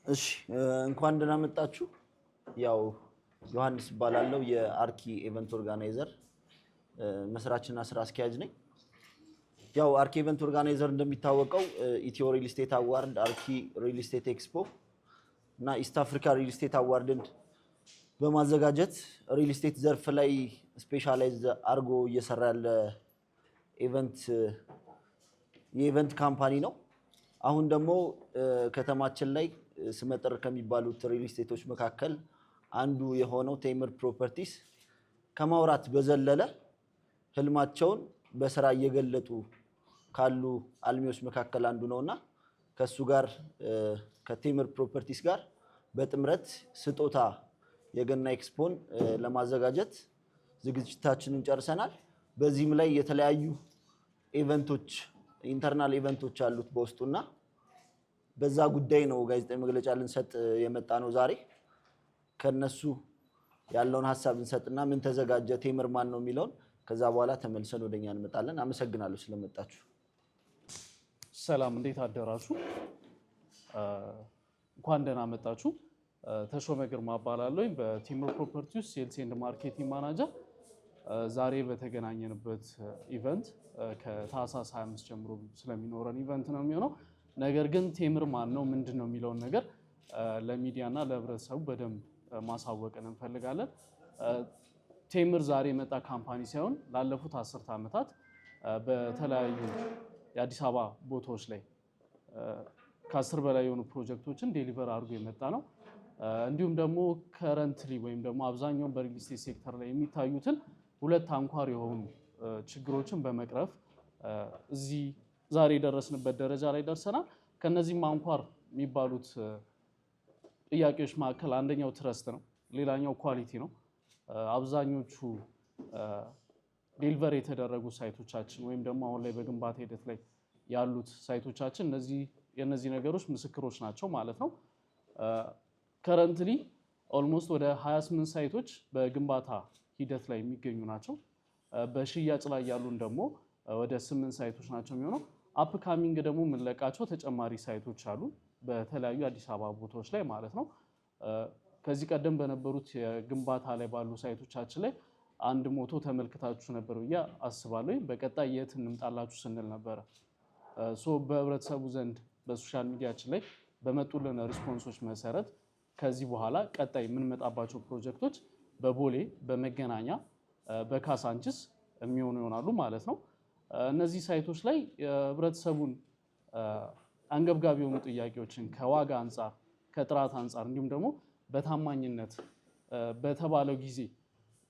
እሺ እንኳን ደህና መጣችሁ። ያው ዮሐንስ እባላለሁ የአርኪ ኢቨንት ኦርጋናይዘር መስራችና ስራ አስኪያጅ ነኝ። ያው አርኪ ኢቨንት ኦርጋናይዘር እንደሚታወቀው ኢትዮ ሪል ስቴት አዋርድ፣ አርኪ ሪል ስቴት ኤክስፖ እና ኢስት አፍሪካ ሪል ስቴት አዋርድን በማዘጋጀት ሪል ስቴት ዘርፍ ላይ ስፔሻላይዝ አድርጎ እየሰራ ያለ የኢቨንት ካምፓኒ ነው። አሁን ደግሞ ከተማችን ላይ ስመጥር ከሚባሉት ሪል ስቴቶች መካከል አንዱ የሆነው ቴምር ፕሮፐርቲስ ከማውራት በዘለለ ህልማቸውን በስራ እየገለጡ ካሉ አልሚዎች መካከል አንዱ ነውና ከሱ ጋር ከቴምር ፕሮፐርቲስ ጋር በጥምረት ስጦታ የገና ኤክስፖን ለማዘጋጀት ዝግጅታችንን ጨርሰናል። በዚህም ላይ የተለያዩ ኢቨንቶች ኢንተርናል ኢቨንቶች አሉት በውስጡና በዛ ጉዳይ ነው ጋዜጣዊ መግለጫ ልንሰጥ የመጣ ነው ዛሬ። ከነሱ ያለውን ሐሳብ እንሰጥና ምን ተዘጋጀ ቴምር ማን ነው የሚለውን ከዛ በኋላ ተመልሰን ወደኛ እንመጣለን። አመሰግናለሁ ስለመጣችሁ። ሰላም፣ እንዴት አደራችሁ? እንኳን ደህና መጣችሁ። ተሾመ ግርማ እባላለሁ በቴምር ፕሮፐርቲስ ሴልስ ኤንድ ማርኬቲንግ ማናጀር። ዛሬ በተገናኘንበት ኢቨንት ከታህሳስ 25 ጀምሮ ስለሚኖረን ኢቨንት ነው የሚሆነው። ነገር ግን ቴምር ማን ነው ምንድን ነው የሚለውን ነገር ለሚዲያና ለህብረተሰቡ በደንብ ማሳወቅን እንፈልጋለን። ቴምር ዛሬ የመጣ ካምፓኒ ሳይሆን ላለፉት 10 ዓመታት በተለያዩ የአዲስ አበባ ቦታዎች ላይ ከ10 በላይ የሆኑ ፕሮጀክቶችን ዴሊቨር አድርጎ የመጣ ነው። እንዲሁም ደግሞ ከረንትሊ ወይም ደግሞ አብዛኛውን በሪል ስቴት ሴክተር ላይ የሚታዩትን ሁለት አንኳር የሆኑ ችግሮችን በመቅረፍ እዚህ ዛሬ የደረስንበት ደረጃ ላይ ደርሰናል። ከነዚህም አንኳር የሚባሉት ጥያቄዎች መካከል አንደኛው ትረስት ነው፣ ሌላኛው ኳሊቲ ነው። አብዛኞቹ ዴሊቨር የተደረጉ ሳይቶቻችን ወይም ደግሞ አሁን ላይ በግንባታ ሂደት ላይ ያሉት ሳይቶቻችን የነዚህ ነገሮች ምስክሮች ናቸው ማለት ነው። ከረንትሊ ኦልሞስት ወደ 28 ሳይቶች በግንባታ ሂደት ላይ የሚገኙ ናቸው። በሽያጭ ላይ ያሉን ደግሞ ወደ 8 ሳይቶች ናቸው የሚሆነው። አፕካሚንግ ደግሞ የምንለቃቸው ተጨማሪ ሳይቶች አሉ በተለያዩ አዲስ አበባ ቦታዎች ላይ ማለት ነው። ከዚህ ቀደም በነበሩት የግንባታ ላይ ባሉ ሳይቶቻችን ላይ አንድ ሞቶ ተመልክታችሁ ነበር ብዬ አስባለሁ። በቀጣይ የት እንምጣላችሁ ስንል ነበረ። በህብረተሰቡ ዘንድ በሶሻል ሚዲያችን ላይ በመጡልን ሪስፖንሶች መሰረት ከዚህ በኋላ ቀጣይ የምንመጣባቸው ፕሮጀክቶች በቦሌ፣ በመገናኛ፣ በካሳንችስ የሚሆኑ ይሆናሉ ማለት ነው። እነዚህ ሳይቶች ላይ የህብረተሰቡን አንገብጋቢ የሆኑ ጥያቄዎችን ከዋጋ አንጻር፣ ከጥራት አንጻር እንዲሁም ደግሞ በታማኝነት በተባለው ጊዜ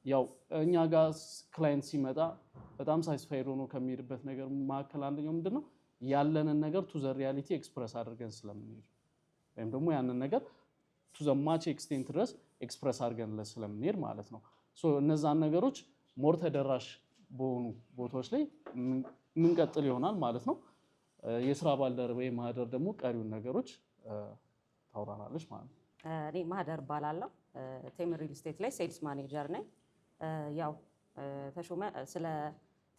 ያው እኛ ጋር ክላይንት ሲመጣ በጣም ሳቲስፋይድ ሆኖ ከሚሄድበት ነገር መካከል አንደኛው ምንድነው ያለንን ነገር ቱ ዘ ሪያሊቲ ኤክስፕረስ አድርገን ስለምንሄድ ወይም ደግሞ ያንን ነገር ቱ ዘ ማች ኤክስቴንት ድረስ ኤክስፕረስ አድርገን ስለምንሄድ ማለት ነው። እነዛን ነገሮች ሞር ተደራሽ በሆኑ ቦታዎች ላይ ምንቀጥል ይሆናል ማለት ነው። የስራ ባልደረባዬ ማህደር ደግሞ ቀሪውን ነገሮች ታውራናለች ማለት ነው። እኔ ማህደር እባላለሁ ቴምር ሪል ስቴት ላይ ሴልስ ማኔጀር ነኝ። ያው ተሾመ ስለ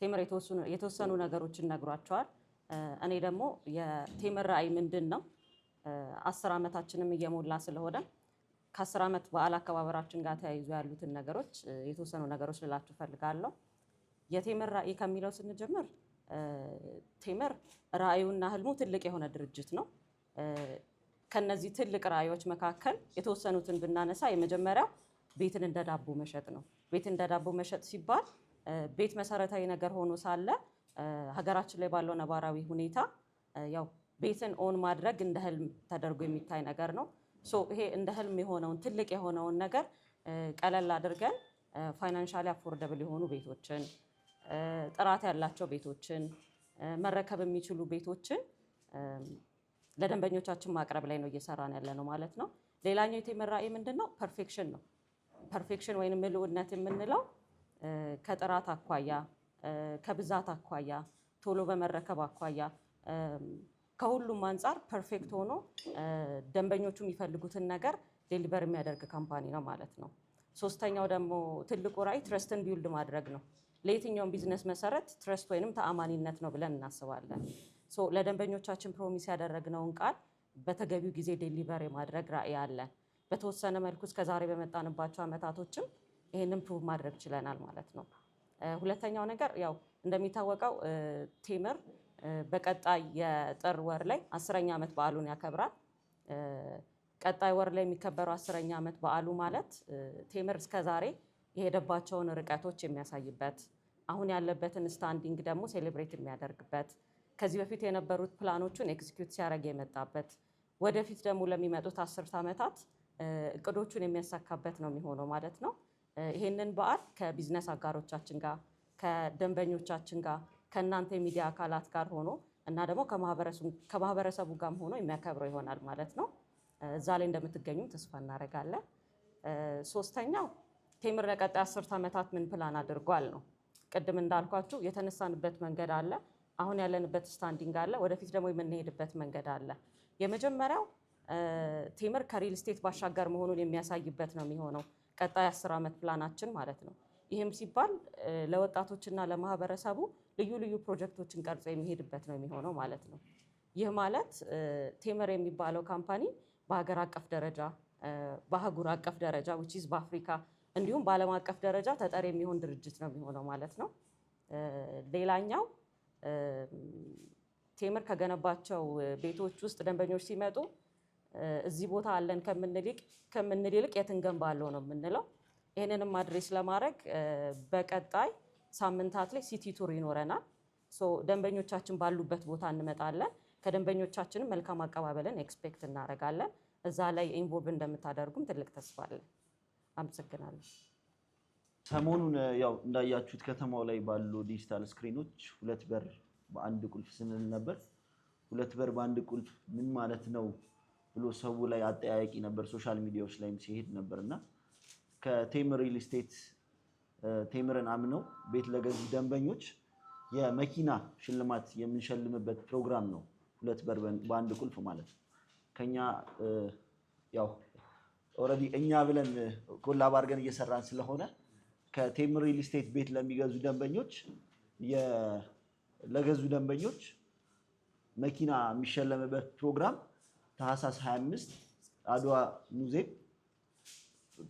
ቴምር የተወሰኑ ነገሮችን ነግሯቸዋል። እኔ ደግሞ የቴምር ራዕይ ምንድን ነው 10 ዓመታችንም እየሞላ ስለሆነ ከ10 ዓመት በዓል አከባበራችን ጋር ተያይዞ ያሉትን ነገሮች የተወሰኑ ነገሮች ልላችሁ ፈልጋለሁ። የቴምር ራዕይ ከሚለው ስንጀምር ቴምር ራዕዩና ህልሙ ትልቅ የሆነ ድርጅት ነው። ከነዚህ ትልቅ ራዕዮች መካከል የተወሰኑትን ብናነሳ የመጀመሪያው ቤትን እንደ ዳቦ መሸጥ ነው። ቤት እንደ ዳቦ መሸጥ ሲባል ቤት መሰረታዊ ነገር ሆኖ ሳለ ሀገራችን ላይ ባለው ነባራዊ ሁኔታ ያው ቤትን ኦን ማድረግ እንደ ህልም ተደርጎ የሚታይ ነገር ነው። ይሄ እንደ ህልም የሆነውን ትልቅ የሆነውን ነገር ቀለል አድርገን ፋይናንሻሊ አፎርደብል የሆኑ ቤቶችን፣ ጥራት ያላቸው ቤቶችን፣ መረከብ የሚችሉ ቤቶችን ለደንበኞቻችን ማቅረብ ላይ ነው እየሰራን ያለ ነው ማለት ነው። ሌላኛው የቴምር ራዕይ ምንድነው? ፐርፌክሽን ነው። ፐርፌክሽን ወይም ምልኡነት የምንለው ከጥራት አኳያ፣ ከብዛት አኳያ፣ ቶሎ በመረከብ አኳያ ከሁሉም አንጻር ፐርፌክት ሆኖ ደንበኞቹ የሚፈልጉትን ነገር ዴሊቨር የሚያደርግ ካምፓኒ ነው ማለት ነው። ሶስተኛው ደግሞ ትልቁ ራዕይ ትረስትን ቢውልድ ማድረግ ነው። ለየትኛውም ቢዝነስ መሰረት ትረስት ወይንም ተአማኒነት ነው ብለን እናስባለን። ለደንበኞቻችን ፕሮሚስ ያደረግነውን ቃል በተገቢው ጊዜ ዴሊቨር የማድረግ ራዕይ አለ። በተወሰነ መልኩ እስከዛሬ በመጣንባቸው ዓመታቶችም ይህንን ፕሩቭ ማድረግ ችለናል ማለት ነው። ሁለተኛው ነገር ያው እንደሚታወቀው ቴምር በቀጣይ የጥር ወር ላይ 10ኛ ዓመት በዓሉን ያከብራል። ቀጣይ ወር ላይ የሚከበረው 10ኛ ዓመት በዓሉ ማለት ቴምር እስከዛሬ የሄደባቸውን ርቀቶች የሚያሳይበት፣ አሁን ያለበትን ስታንዲንግ ደግሞ ሴሌብሬት የሚያደርግበት፣ ከዚህ በፊት የነበሩት ፕላኖቹን ኤክዚኪዩት ሲያደርግ የመጣበት፣ ወደፊት ደግሞ ለሚመጡት 10 ዓመታት እቅዶቹን የሚያሳካበት ነው የሚሆነው ማለት ነው። ይህንን በዓል ከቢዝነስ አጋሮቻችን ጋር፣ ከደንበኞቻችን ጋር፣ ከእናንተ የሚዲያ አካላት ጋር ሆኖ እና ደግሞ ከማህበረሰቡ ጋርም ሆኖ የሚያከብረው ይሆናል ማለት ነው። እዛ ላይ እንደምትገኙ ተስፋ እናደርጋለን። ሶስተኛው ቴምር ለቀጣይ 10 ዓመታት ምን ፕላን አድርጓል ነው። ቅድም እንዳልኳችሁ የተነሳንበት መንገድ አለ፣ አሁን ያለንበት ስታንዲንግ አለ፣ ወደፊት ደግሞ የምንሄድበት መንገድ አለ። የመጀመሪያው ቴምር ከሪል ስቴት ባሻገር መሆኑን የሚያሳይበት ነው የሚሆነው ቀጣይ 10 ዓመት ፕላናችን ማለት ነው። ይህም ሲባል ለወጣቶችና ለማህበረሰቡ ልዩ ልዩ ፕሮጀክቶችን ቀርጾ የሚሄድበት ነው የሚሆነው ማለት ነው። ይህ ማለት ቴምር የሚባለው ካምፓኒ በሀገር አቀፍ ደረጃ፣ በአህጉር አቀፍ ደረጃ ዊችዝ በአፍሪካ እንዲሁም በዓለም አቀፍ ደረጃ ተጠሪ የሚሆን ድርጅት ነው የሚሆነው ማለት ነው። ሌላኛው ቴምር ከገነባቸው ቤቶች ውስጥ ደንበኞች ሲመጡ እዚህ ቦታ አለን ከምንል ይልቅ የት እንገንባለው ነው የምንለው። ይህንንም አድሬስ ለማድረግ በቀጣይ ሳምንታት ላይ ሲቲ ቱር ይኖረናል። ደንበኞቻችን ባሉበት ቦታ እንመጣለን። ከደንበኞቻችንም መልካም አቀባበልን ኤክስፔክት እናደርጋለን። እዛ ላይ ኢንቮልቭ እንደምታደርጉም ትልቅ ተስፋ አለን። አመሰግናለሁ። ሰሞኑን ያው እንዳያችሁት ከተማው ላይ ባሉ ዲጂታል ስክሪኖች 2 በር በአንድ ቁልፍ ስንል ነበር። 2 በር በአንድ ቁልፍ ምን ማለት ነው ብሎ ሰው ላይ አጠያያቂ ነበር፣ ሶሻል ሚዲያዎች ላይም ሲሄድ ነበርና ከቴምር ሪል ስቴት ቴምርን አምነው ቤት ለገዙ ደንበኞች የመኪና ሽልማት የምንሸልምበት ፕሮግራም ነው። 2 በር በአንድ ቁልፍ ማለት ነው። ከኛ ያው ኦልሬዲ እኛ ብለን ኮላብ አድርገን እየሰራን ስለሆነ ከቴምር ሪል ስቴት ቤት ለሚገዙ ደንበኞች ለገዙ ደንበኞች መኪና የሚሸለምበት ፕሮግራም ታህሳስ 25 አድዋ ሙዚየም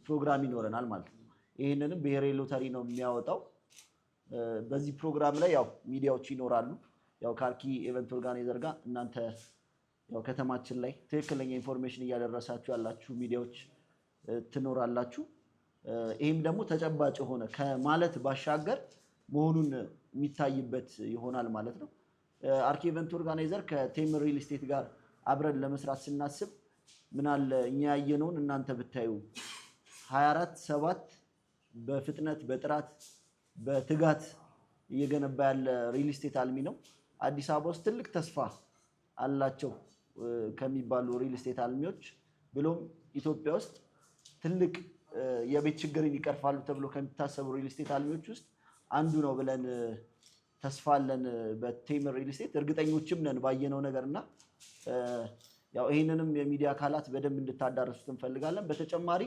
ፕሮግራም ይኖረናል ማለት ነው። ይህንንም ብሔራዊ ሎተሪ ነው የሚያወጣው። በዚህ ፕሮግራም ላይ ያው ሚዲያዎች ይኖራሉ። ያው ካልኪ ኢቨንት ኦርጋናይዘር ጋር እናንተ ያው ከተማችን ላይ ትክክለኛ ኢንፎርሜሽን እያደረሳችሁ ያላችሁ ሚዲያዎች ትኖራላችሁ። ይህም ደግሞ ተጨባጭ የሆነ ከማለት ባሻገር መሆኑን የሚታይበት ይሆናል ማለት ነው። አርኪ ኢቨንት ኦርጋናይዘር ከቴምር ሪል ስቴት ጋር አብረን ለመስራት ስናስብ ምናለ እኛ ያየነውን እናንተ ብታዩ 24/7 በፍጥነት በጥራት በትጋት እየገነባ ያለ ሪል ስቴት አልሚ ነው። አዲስ አበባ ውስጥ ትልቅ ተስፋ አላቸው ከሚባሉ ሪል ስቴት አልሚዎች ብሎም ኢትዮጵያ ውስጥ ትልቅ የቤት ችግርን ይቀርፋሉ ተብሎ ከሚታሰቡ ሪል ስቴት አልሚዎች ውስጥ አንዱ ነው ብለን ተስፋ አለን በቴምር ሪል ስቴት። እርግጠኞችም ነን ባየነው ነገርና ያው ይሄንንም የሚዲያ አካላት በደንብ እንድታዳርሱት እንፈልጋለን። በተጨማሪ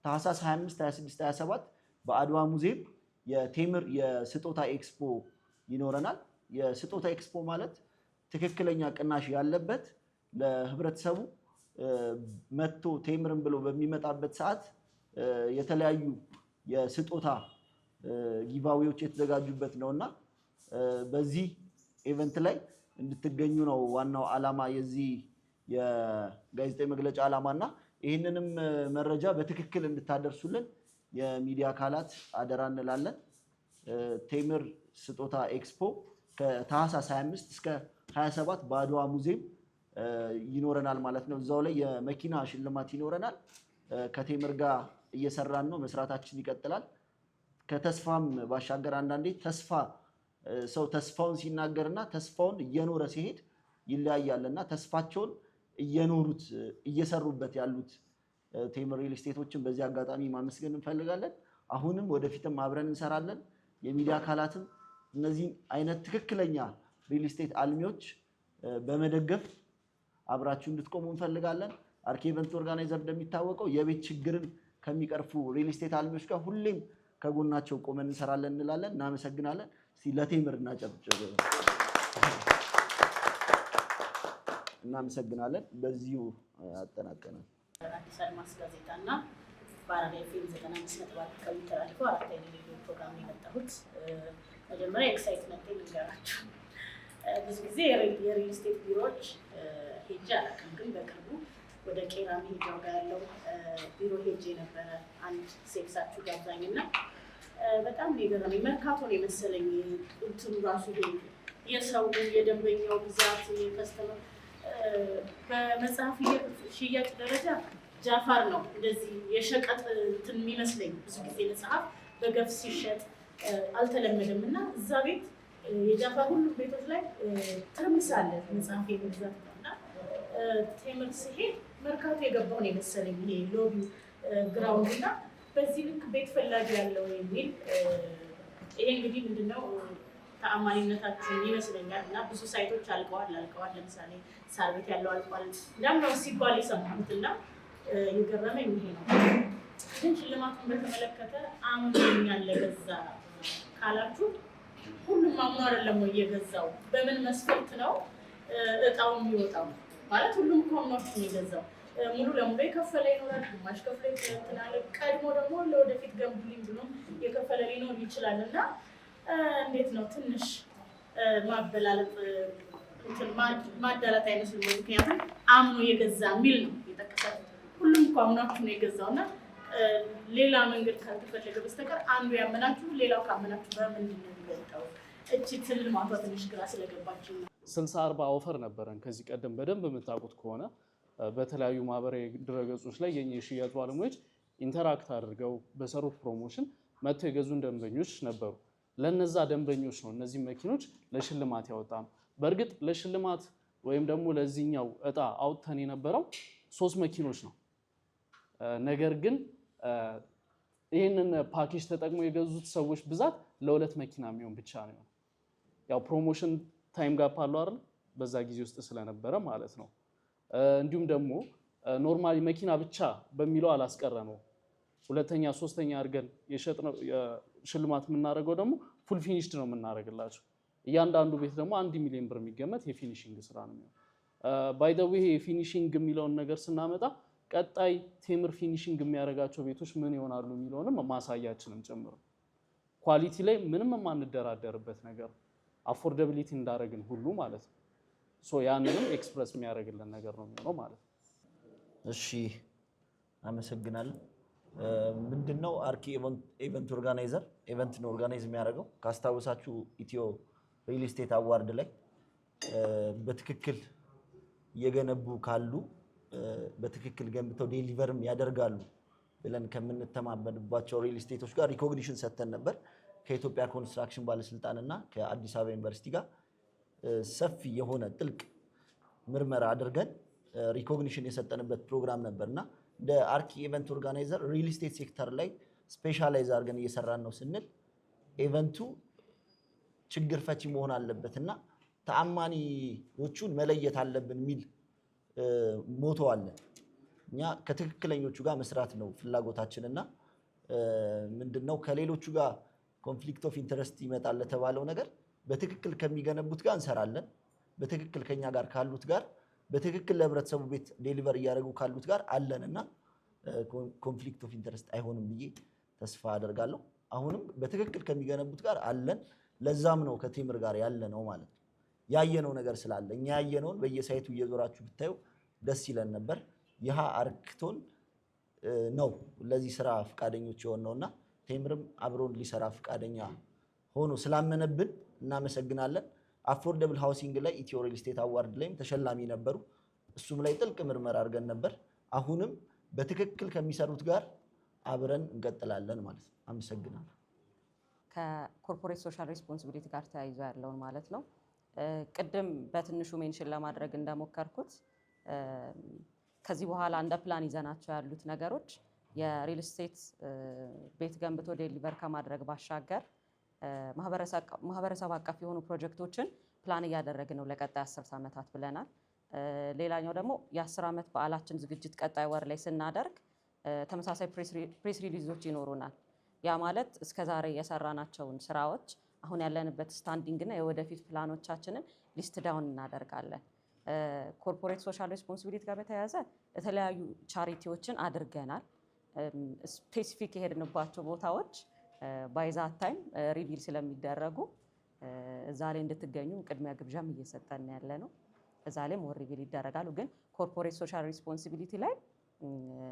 ታህሳስ 25፣ 26፣ 27 በአድዋ ሙዚየም የቴምር የስጦታ ኤክስፖ ይኖረናል። የስጦታ ኤክስፖ ማለት ትክክለኛ ቅናሽ ያለበት ለህብረተሰቡ መጥቶ ቴምርን ብሎ በሚመጣበት ሰዓት የተለያዩ የስጦታ ጊቫዌዎች የተዘጋጁበት ነውና በዚህ ኢቨንት ላይ እንድትገኙ ነው ዋናው ዓላማ የዚህ የጋዜጣዊ መግለጫ ዓላማና ይህንንም መረጃ በትክክል እንድታደርሱልን የሚዲያ አካላት አደራ እንላለን። ቴምር ስጦታ ኤክስፖ ከታህሳስ 25 እስከ 27 በአድዋ ሙዚየም ይኖረናል ማለት ነው። እዛው ላይ የመኪና ሽልማት ይኖረናል። ከቴምር ጋር እየሰራን ነው፣ መስራታችን ይቀጥላል። ከተስፋም ባሻገር አንዳንዴ ሰው ተስፋውን ሲናገርና ተስፋውን እየኖረ ሲሄድ ይለያያልና ተስፋቸውን እየኖሩት እየሰሩበት ያሉት ቴምር ሪል ስቴቶችን በዚህ አጋጣሚ ማመስገን እንፈልጋለን። አሁንም ወደፊትም አብረን እንሰራለን። የሚዲያ አካላትም እነዚህ አይነት ትክክለኛ ሪል ስቴት አልሚዎች በመደገፍ አብራችሁ እንድትቆሙ እንፈልጋለን። አርኪ ኢቨንት ኦርጋናይዘር እንደሚታወቀው የቤት ችግርን ከሚቀርፉ ሪል ስቴት አልሚዎች ጋር ሁሌም ከጎናቸው ቆመን እንሰራለን እንላለን። እናመሰግናለን። እስቲ ለቴምር እናጨብጭብ። እናመሰግናለን። በዚሁ አጠናቀናል። አዲስ አድማስ ጋዜጣና በአራዳ ኤፍኤም 95.4 ከሚተላለፈው አራተኛ ሬዲዮ ፕሮግራም ነው የመጣሁት። መጀመሪያ ኤክሳይትመንት ልንገራችሁ። ብዙ ጊዜ የሪል ስቴት ቢሮዎች ሄጄ አላውቅም፣ ግን በቅርቡ ወደ ቄራ መሄጃው ጋር ያለው ቢሮ ሄጄ ነበረ። አንድ ሴልሳችሁ ጋብዛኝና በጣም ነው የገረመኝ። መርካቶ ነው የመሰለኝ እንትኑ ራሱ የሰው የደንበኛው ብዛት የከስተመር በመጽሐፍ ሽያጭ ደረጃ ጃፋር ነው እንደዚህ የሸቀጥ እንትን የሚመስለኝ። ብዙ ጊዜ መጽሐፍ በገፍ ሲሸጥ አልተለመደም እና እዛ ቤት የጃፋር ሁሉም ቤቶች ላይ ትርምስ አለ መጽሐፍ የመግዛት ነው እና ቴምር ሲሄድ መርካቶ የገባው ነው የመሰለኝ ይሄ ሎቢ ግራውንድ እና በዚህ ልክ ቤት ፈላጊ ያለው የሚል ይሄ እንግዲህ ምንድነው ተአማኒነታችን ይመስለኛል እና ብዙ ሳይቶች አልቀዋል። ለምሳሌ ሳር ቤት ያለው አልቋል እንዳምነው ሲባል የሰማሁት እና የገረመኝ ይሄ ነው። ግን ሽልማቱን በተመለከተ አምኖኛል ለገዛ ካላችሁ ሁሉም አምኖ አይደለም ወይ የገዛው? በምን መስፈርት ነው እጣው የሚወጣው? ማለት ሁሉም ኮምኖች ነው የገዛው። ሙሉ ለሙሉ የከፈለ ይኖራል፣ ግማሽ ከፍለ ይችላል፣ ቀድሞ ደግሞ ለወደፊት ገንቡልኝ ብሎ የከፈለ ሊኖር ይችላል እና እንዴት ነው ትንሽ ማበላለጥ ማዳላት አይመስልም? ምክንያቱም አምኖ የገዛ የሚል ነው የጠቀሰው። ሁሉም እኮ አምናችሁ ነው የገዛው እና ሌላ መንገድ ካልተፈለገ በስተቀር አንዱ ያመናችሁ ሌላው ካመናችሁ በምንድን ነው የሚገልጠው? እቺ ትልማቷ ትንሽ ግራ ስለገባችሁ ነው። 60/40 ኦፈር ነበረን ከዚህ ቀደም በደንብ የምታውቁት ከሆነ በተለያዩ ማህበራዊ ድረገጾች ላይ የኛ የሽያጭ ባለሙያዎች ኢንተራክት አድርገው በሰሩት ፕሮሞሽን መጥተው የገዙን ደንበኞች ነበሩ። ለነዛ ደንበኞች ነው እነዚህ መኪኖች ለሽልማት ያወጣም። በእርግጥ ለሽልማት ወይም ደግሞ ለዚህኛው እጣ አውጥተን የነበረው 3 መኪኖች ነው። ነገር ግን ይህንን ፓኬጅ ተጠቅሞ የገዙት ሰዎች ብዛት ለ2 መኪና የሚሆን ብቻ ነው። ያው ፕሮሞሽን ታይም ጋፕ አለው አይደል? በዛ ጊዜ ውስጥ ስለነበረ ማለት ነው። እንዲሁም ደግሞ ኖርማሊ መኪና ብቻ በሚለው አላስቀረ ነው። 2ኛ 3ኛ አድርገን የሸጥነው ሽልማት የምናደርገው ደግሞ ፉል ፊኒሽድ ነው የምናደርግላቸው። እያንዳንዱ ቤት ደግሞ 1 ሚሊዮን ብር የሚገመት የፊኒሽንግ ስራ ነው የሚሆነው። ባይ ዘ ዌይ የፊኒሽንግ የሚለውን ነገር ስናመጣ ቀጣይ ቴምር ፊኒሽንግ የሚያደርጋቸው ቤቶች ምን ይሆናሉ የሚለውንም ማሳያችንም ጭምር ኳሊቲ ላይ ምንም የማንደራደርበት ነገር አፎርደቢሊቲ እንዳደረግን ሁሉ ማለት ነው። ሶ ያንንም ኤክስፕረስ የሚያደርግልን ነገር ነው የሚሆነው ማለት ነው። እሺ አመሰግናለሁ። ምንድነው አርኪ ኢቨንት ኦርጋናይዘር ኢቨንትን ኦርጋናይዝ የሚያደርገው? ካስታወሳችሁ ኢትዮ ሪል ስቴት አዋርድ ላይ በትክክል እየገነቡ ካሉ በትክክል ገንብተው ዴሊቨርም ያደርጋሉ ብለን ከምንተማመንባቸው ሪል ስቴቶች ጋር ሪኮግኒሽን ሰጥተን ነበር። ከኢትዮጵያ ኮንስትራክሽን ባለስልጣን እና ከአዲስ አበባ ዩኒቨርሲቲ ጋር ሰፊ የሆነ ጥልቅ ምርመራ አድርገን ሪኮግኒሽን የሰጠንበት ፕሮግራም ነበርና እንደ አርኪ ኢቨንት ኦርጋናይዘር ሪል ስቴት ሴክተር ላይ ስፔሻላይዝ አድርገን እየሰራን ነው ስንል ኢቨንቱ ችግር ፈቺ መሆን አለበትና ተአማኒዎቹን መለየት አለብን የሚል ሞቶ አለን። እኛ ከትክክለኞቹ ጋር መስራት ነው ፍላጎታችንና ምንድነው ከሌሎቹ ጋር ኮንፍሊክት ኦፍ ኢንተረስት ይመጣል ለተባለው ነገር በትክክል ከሚገነቡት ጋር እንሰራለን። በትክክል ከኛ ጋር ካሉት ጋር በትክክል ለህብረተሰቡ ቤት ዴሊቨር እያደረጉ ካሉት ጋር አለንና ኮንፍሊክት ኦፍ ኢንተረስት አይሆንም ብዬ ተስፋ አደርጋለሁ። አሁንም በትክክል ከሚገነቡት ጋር አለን። ለዛም ነው ከቴምር ጋር ያለ ነው ማለት ነው። ያየነው ነገር ስላለ እኛ ያየነውን በየሳይቱ እየዞራችሁ ብታዩ ደስ ይለን ነበር። ይህ አርክቶን ነው ለዚህ ስራ ፈቃደኞች የሆነውና ቴምርም አብሮን ሊሰራ ፈቃደኛ ሆኖ ስላመነብን እናመሰግናለን። አፎርደብል ሃውሲንግ ላይ ኢትዮ ሪል ስቴት አዋርድ ላይም ተሸላሚ ነበሩ። እሱም ላይ ጥልቅ ምርመራ አድርገን ነበር። አሁንም በትክክል ከሚሰሩት ጋር አብረን እንቀጥላለን ማለት ነው። አመሰግናለሁ። ከኮርፖሬት ሶሻል ሬስፖንሲቢሊቲ ጋር ተያይዞ ያለውን ማለት ነው። ቅድም በትንሹ ሜንሽን ለማድረግ እንደሞከርኩት ከዚህ በኋላ እንደ ፕላን ይዘናቸው ያሉት ነገሮች የሪል ስቴት ቤት ገንብቶ ዴሊቨር ከማድረግ ባሻገር ማህበረሰብ አቀፍ የሆኑ ፕሮጀክቶችን ፕላን እያደረግን ነው ለቀጣይ 10 ዓመታት ብለናል። ሌላኛው ደግሞ የ10 ዓመት በዓላችን ዝግጅት ቀጣይ ወር ላይ ስናደርግ ተመሳሳይ ፕሬስ ሪሊዞች ይኖሩናል። ያ ማለት እስከዛሬ የሰራናቸውን ስራዎች አሁን ያለንበት ስታንዲንግ እና የወደፊት ፕላኖቻችንን ሊስት ዳውን እናደርጋለን። ኮርፖሬት ሶሻል ሬስፖንሲቢሊቲ ጋር በተያያዘ የተለያዩ ቻሪቲዎችን አድርገናል። ስፔሲፊክ የሄድንባቸው ቦታዎች ባይዛት ታይም ሪቪል ስለሚደረጉ እዛ ላይ እንድትገኙ ቅድሚያ ግብዣም እየሰጠን ያለ ነው። እዛ ላይ ሞር ሪቪል ይደረጋሉ። ግን ኮርፖሬት ሶሻል ሪስፖንሲቢሊቲ ላይ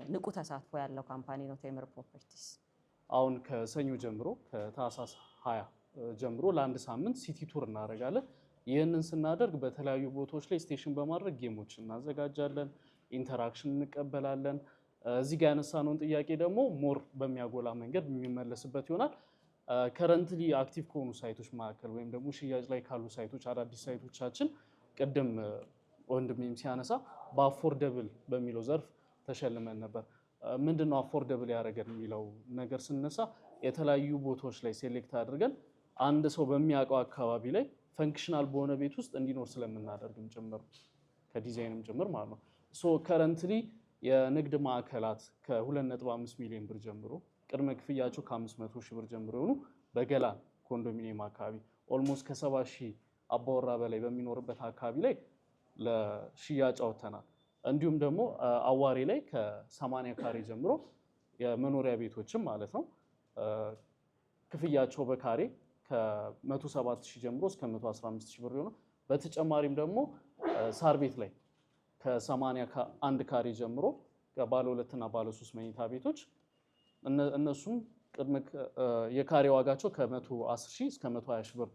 ንቁ ተሳትፎ ያለው ካምፓኒ ነው ቴምር ፕሮፐርቲስ። አሁን ከሰኞ ጀምሮ ከታህሳስ 20 ጀምሮ ለአንድ ሳምንት ሲቲ ቱር እናደርጋለን። ይህንን ስናደርግ በተለያዩ ቦታዎች ላይ ስቴሽን በማድረግ ጌሞች እናዘጋጃለን፣ ኢንተራክሽን እንቀበላለን። እዚህ ጋር ያነሳነውን ጥያቄ ደግሞ ሞር በሚያጎላ መንገድ የሚመለስበት ይሆናል። ከረንትሊ አክቲቭ ከሆኑ ሳይቶች መካከል ወይም ደግሞ ሽያጭ ላይ ካሉ ሳይቶች አዳዲስ ሳይቶቻችን ቅድም ወንድሜም ሲያነሳ በአፎርደብል በሚለው ዘርፍ ተሸልመን ነበር። ምንድነው አፎርደብል ያደረገን የሚለው ነገር ስነሳ የተለያዩ ቦታዎች ላይ ሴሌክት አድርገን አንድ ሰው በሚያውቀው አካባቢ ላይ ፈንክሽናል በሆነ ቤት ውስጥ እንዲኖር ስለምናደርግም ጭምር ከዲዛይንም ጭምር ማለት ነው። ሶ ከረንትሊ የንግድ ማዕከላት ከ2.5 ሚሊዮን ብር ጀምሮ ቅድመ ክፍያቸው ከ500 ሺህ ብር ጀምሮ የሆኑ በገላን ኮንዶሚኒየም አካባቢ ኦልሞስት ከ70 ሺህ አባወራ በላይ በሚኖርበት አካባቢ ላይ ለሽያጭ አውጥተናል። እንዲሁም ደግሞ አዋሬ ላይ ከ80 ካሬ ጀምሮ የመኖሪያ ቤቶችም ማለት ነው ክፍያቸው በካሬ ከ107 ሺህ ጀምሮ እስከ 115 ሺህ ብር የሆነ በተጨማሪም ደግሞ ሳር ቤት ላይ ከ81 ካሬ ጀምሮ ባለ 2 እና ባለ 3 መኝታ ቤቶች እነሱም የካሬ ዋጋቸው ከ110 ሺህ እስከ 120 ሺህ ብር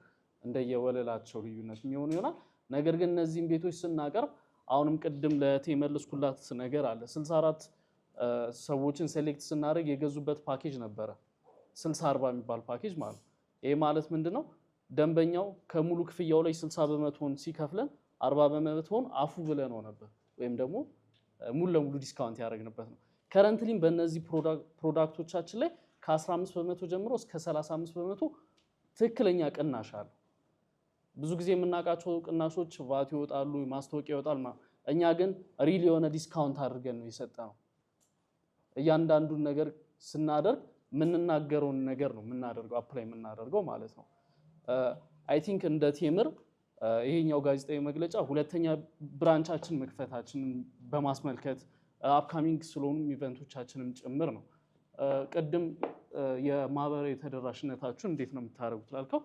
እንደየወለላቸው ልዩነት የሚሆኑ ይሆናል። ነገር ግን እነዚህም ቤቶች ስናቀርብ አሁንም ቅድም ለተመለስኩላት ነገር አለ 64 ሰዎችን ሴሌክት ስናደርግ የገዙበት ፓኬጅ ነበረ 60/40 የሚባል ፓኬጅ ማለት ነው። ይሄ ማለት ምንድነው? ደንበኛው ከሙሉ ክፍያው ላይ 60 በመቶን ሲከፍለን 40 በመቶን አፉ ብለነው ነበር ወይም ደግሞ ሙሉ ለሙሉ ዲስካውንት ያደረግንበት ነው። ከረንትሊም በእነዚህ ፕሮዳክቶቻችን ላይ ከ15 በመቶ ጀምሮ እስከ 35 በመቶ ትክክለኛ ቅናሽ አለ። ብዙ ጊዜ የምናውቃቸው ቅናሾች ቫት ይወጣሉ፣ ማስታወቂያ ይወጣል። እኛ ግን ሪል የሆነ ዲስካውንት አድርገን ነው የሰጠነው። እያንዳንዱን ነገር ስናደርግ የምንናገረውን ነገር ነው የምናደርገው፣ አፕላይ የምናደርገው ማለት ነው። አይ ቲንክ እንደ ቴምር ይሄኛው ጋዜጣዊ መግለጫ ሁለተኛ ብራንቻችን መክፈታችንን በማስመልከት አፕካሚንግ ስለሆኑ ኢቨንቶቻችንም ጭምር ነው። ቅድም የማህበራዊ ተደራሽነታችሁን እንዴት ነው የምታደርጉት ላልከው፣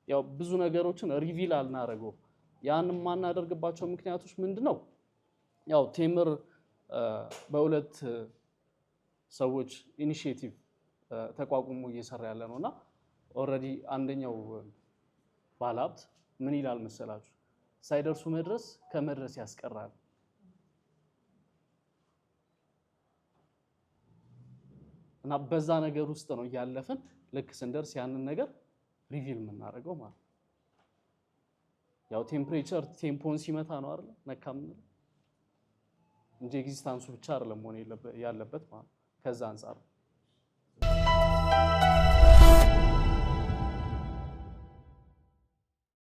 ያው ብዙ ነገሮችን ሪቪል አልናደርገው። ያን የማናደርግባቸው ምክንያቶች ምንድነው? ያው ቴምር በሁለት ሰዎች ኢኒሺዬቲቭ ተቋቁሞ እየሰራ ያለ ነውና ኦልሬዲ አንደኛው ባለሀብት ምን ይላል መሰላችሁ? ሳይደርሱ መድረስ ከመድረስ ያስቀራል። እና በዛ ነገር ውስጥ ነው እያለፈን ልክ ስንደርስ ያንን ነገር ሪቪል የምናደርገው ማለት ነው። ያው ቴምፕሬቸር ቴምፖን ሲመታ ነው አይደል ነካም እንጂ ኤግዚስታንሱ ብቻ አይደለም ሆነ ያለበት ማለት ከዛ አንፃር